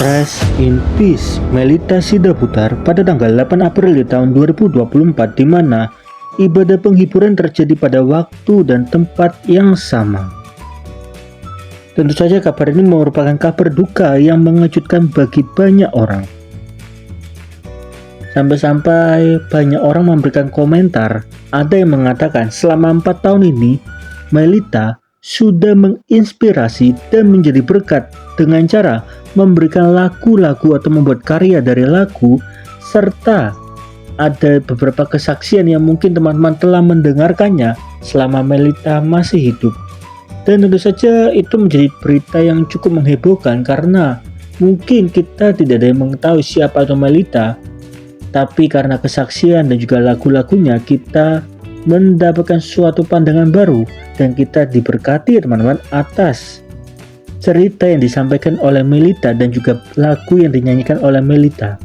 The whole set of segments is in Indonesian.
Rest in Peace Melita Sidaputar pada tanggal 8 April di tahun 2024, di mana ibadah penghiburan terjadi pada waktu dan tempat yang sama. Tentu saja kabar ini merupakan kabar duka yang mengejutkan bagi banyak orang. Sampai-sampai banyak orang memberikan komentar. Ada yang mengatakan selama 4 tahun ini Melita sudah menginspirasi dan menjadi berkat dengan cara memberikan lagu-lagu atau membuat karya dari lagu, serta ada beberapa kesaksian yang mungkin teman-teman telah mendengarkannya selama Melita masih hidup. Dan tentu saja itu menjadi berita yang cukup menghebohkan karena mungkin kita tidak ada yang mengetahui siapa itu Melita, tapi karena kesaksian dan juga lagu-lagunya kita mendapatkan suatu pandangan baru dan kita diberkati teman-teman atas cerita yang disampaikan oleh Melita dan juga lagu yang dinyanyikan oleh Melita.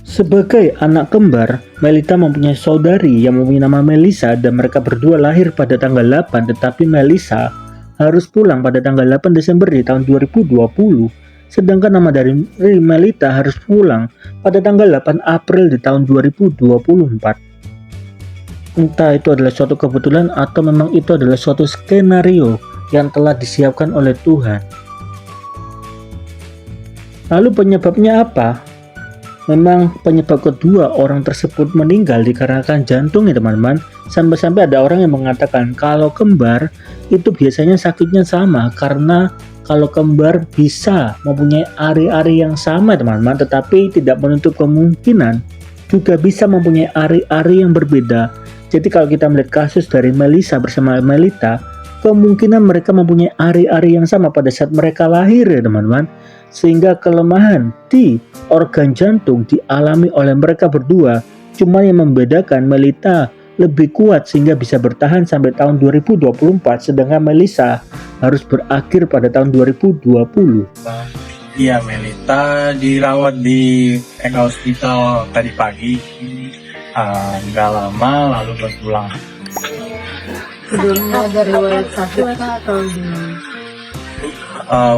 Sebagai anak kembar, Melita mempunyai saudari yang mempunyai nama Melisa dan mereka berdua lahir pada tanggal 8, tetapi Melisa harus pulang pada tanggal 8 Desember di tahun 2020, sedangkan nama dari Melita harus pulang pada tanggal 8 April di tahun 2024. Entah itu adalah suatu kebetulan atau memang itu adalah suatu skenario yang telah disiapkan oleh Tuhan. Lalu penyebabnya apa? Memang penyebab kedua orang tersebut meninggal dikarenakan jantung ya teman-teman. Sampai-sampai ada orang yang mengatakan kalau kembar itu biasanya sakitnya sama, karena kalau kembar bisa mempunyai ari-ari yang sama teman-teman, tetapi tidak menutup kemungkinan juga bisa mempunyai ari-ari yang berbeda. Jadi kalau kita melihat kasus dari Melisa bersama Melita, kemungkinan mereka mempunyai ari-ari yang sama pada saat mereka lahir ya teman-teman. Sehingga kelemahan di organ jantung dialami oleh mereka berdua. Cuma yang membedakan Melita lebih kuat sehingga bisa bertahan sampai tahun 2024, sedangkan Melisa harus berakhir pada tahun 2020. Iya, Melita dirawat di Eka Hospital tadi pagi. Nggak lama lalu berpulang. Sebelumnya ada riwayat sakit atau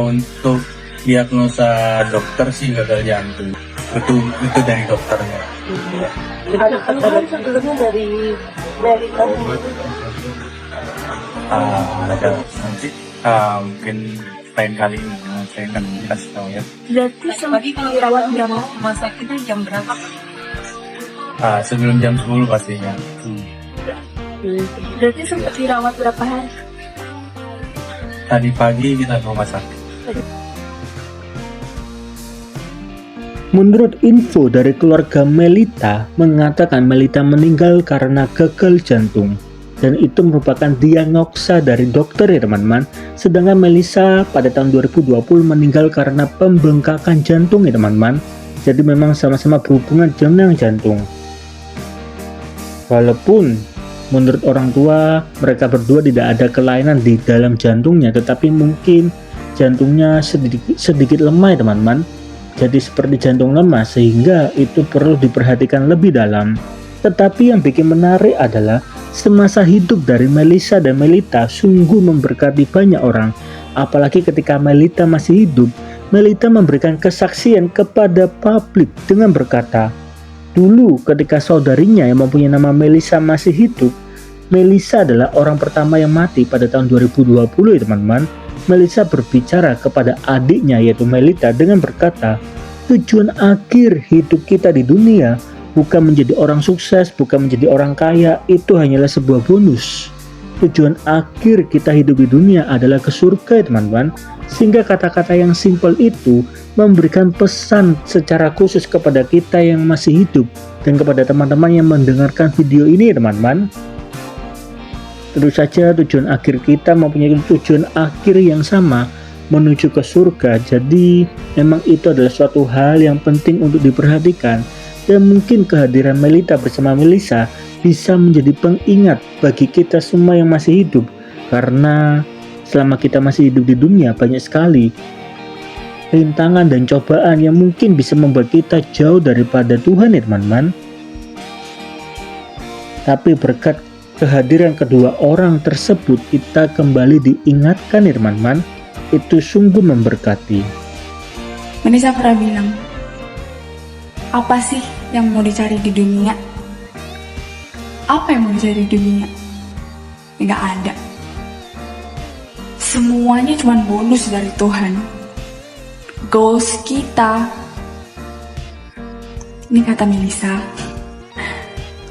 Untuk diagnosa dokter sih gagal jantung. Itu dari dokternya. ada sebelumnya dari kamu? Ada nanti mungkin lain kali ini saya akan kasih tahu ya. Berarti sempat dirawat di rumah sakitnya jam berapa? Sebelum jam 10 pastinya. Berarti sempat dirawat berapa hari? Tadi pagi kita ke rumah sakit. Menurut info dari keluarga Melita, mengatakan Melita meninggal karena gagal jantung. Dan itu merupakan diagnosa dari dokter ya teman-teman. Sedangkan Melisa pada tahun 2020 meninggal karena pembengkakan jantung ya teman-teman. Jadi memang sama-sama berhubungan dengan jantung. Walaupun menurut orang tua mereka berdua tidak ada kelainan di dalam jantungnya, tetapi mungkin jantungnya sedikit lemah ya teman-teman. Jadi seperti jantung lemah, sehingga itu perlu diperhatikan lebih dalam. Tetapi yang bikin menarik adalah semasa hidup dari Melisa dan Melita sungguh memberkati banyak orang. Apalagi ketika Melita masih hidup, Melita memberikan kesaksian kepada publik dengan berkata, dulu ketika saudarinya yang mempunyai nama Melisa masih hidup, Melisa adalah orang pertama yang mati pada tahun 2020 ya teman-teman. Melisa berbicara kepada adiknya yaitu Melita dengan berkata, tujuan akhir hidup kita di dunia bukan menjadi orang sukses, bukan menjadi orang kaya, itu hanyalah sebuah bonus. Tujuan akhir kita hidup di dunia adalah ke surga ya teman-teman. Sehingga kata-kata yang simpel itu memberikan pesan secara khusus kepada kita yang masih hidup dan kepada teman-teman yang mendengarkan video ini ya teman-teman. Tentu saja tujuan akhir kita mempunyai tujuan akhir yang sama, menuju ke surga. Jadi memang itu adalah suatu hal yang penting untuk diperhatikan. Dan mungkin kehadiran Melita bersama Melisa bisa menjadi pengingat bagi kita semua yang masih hidup. Karena selama kita masih hidup di dunia banyak sekali rintangan dan cobaan yang mungkin bisa membuat kita jauh daripada Tuhan ya teman-teman. Tapi berkat kehadiran kedua orang tersebut kita kembali diingatkan ya teman-teman. Itu sungguh memberkati. Melisa pernah bilang, apa sih yang mau dicari di dunia? Apa yang mau dicari di dunia? Nggak ada. Semuanya cuma bonus dari Tuhan. Goals kita, ini kata Melisa,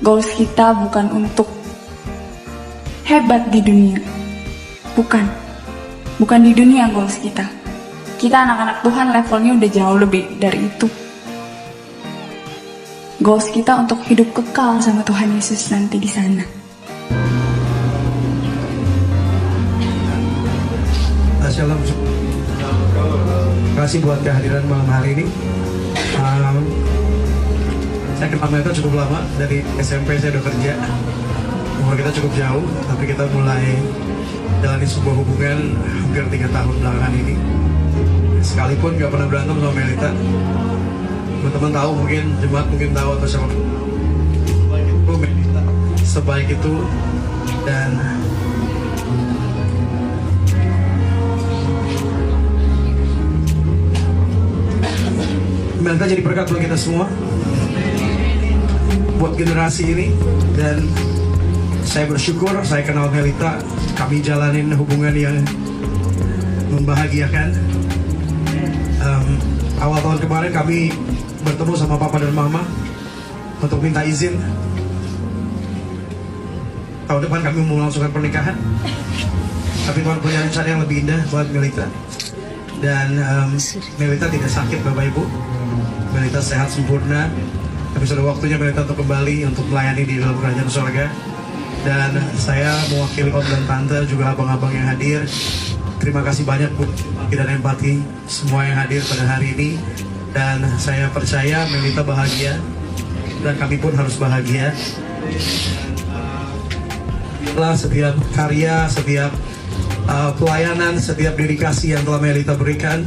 goals kita bukan untuk hebat di dunia. Bukan di dunia goals kita. Kita anak-anak Tuhan levelnya udah jauh lebih dari itu. Goals kita untuk hidup kekal sama Tuhan Yesus nanti di sana. Shalom. Terima kasih buat kehadiran malam hari ini. Saya kenal mereka cukup lama, dari SMP saya udah kerja. Umur kita cukup jauh, tapi kita mulai jalani sebuah hubungan hampir 3 tahun belakangan ini. Sekalipun gak pernah berantem sama Melita. Teman-teman tahu, mungkin jemaat mungkin tahu atau siapa. Melita sebaik itu, dan Melita jadi berkat buat kita semua, buat generasi ini. Dan saya bersyukur saya kenal Melita, kami jalanin hubungan yang membahagiakan. Awal tahun kemarin kami bertemu sama papa dan mama untuk minta izin. Tahun depan kami mau melangsungkan pernikahan, tapi Tuhan punya rencana yang lebih indah buat Melita. Dan Melita tidak sakit Bapak Ibu, Melita sehat sempurna. Tapi sudah waktunya Melita untuk kembali untuk melayani di dalam kerajaan surga. Dan saya mewakili om dan tante, juga abang-abang yang hadir, terima kasih banyak Bu dan empati semua yang hadir pada hari ini. Dan saya percaya Melita bahagia, dan kami pun harus bahagia. Setiap karya, setiap pelayanan, setiap dedikasi yang telah Melita berikan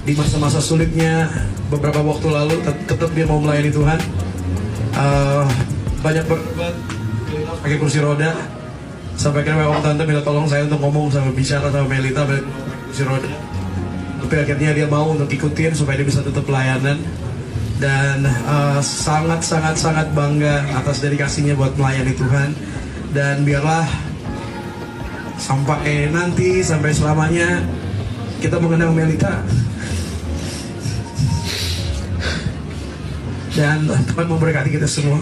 di masa-masa sulitnya beberapa waktu lalu, tetap dia mau melayani Tuhan. Banyak berbuat pakai kursi roda, sampai kira om tante minta tolong saya untuk ngomong sama bicara sama Melita pakai kursi roda. Tapi akhirnya dia mau untuk ikutin supaya dia bisa tetap pelayanan. Dan sangat bangga atas dedikasinya buat melayani Tuhan. Dan biarlah sampai nanti, sampai selamanya kita mengenang Melita. Dan Tuhan memberkati kita semua.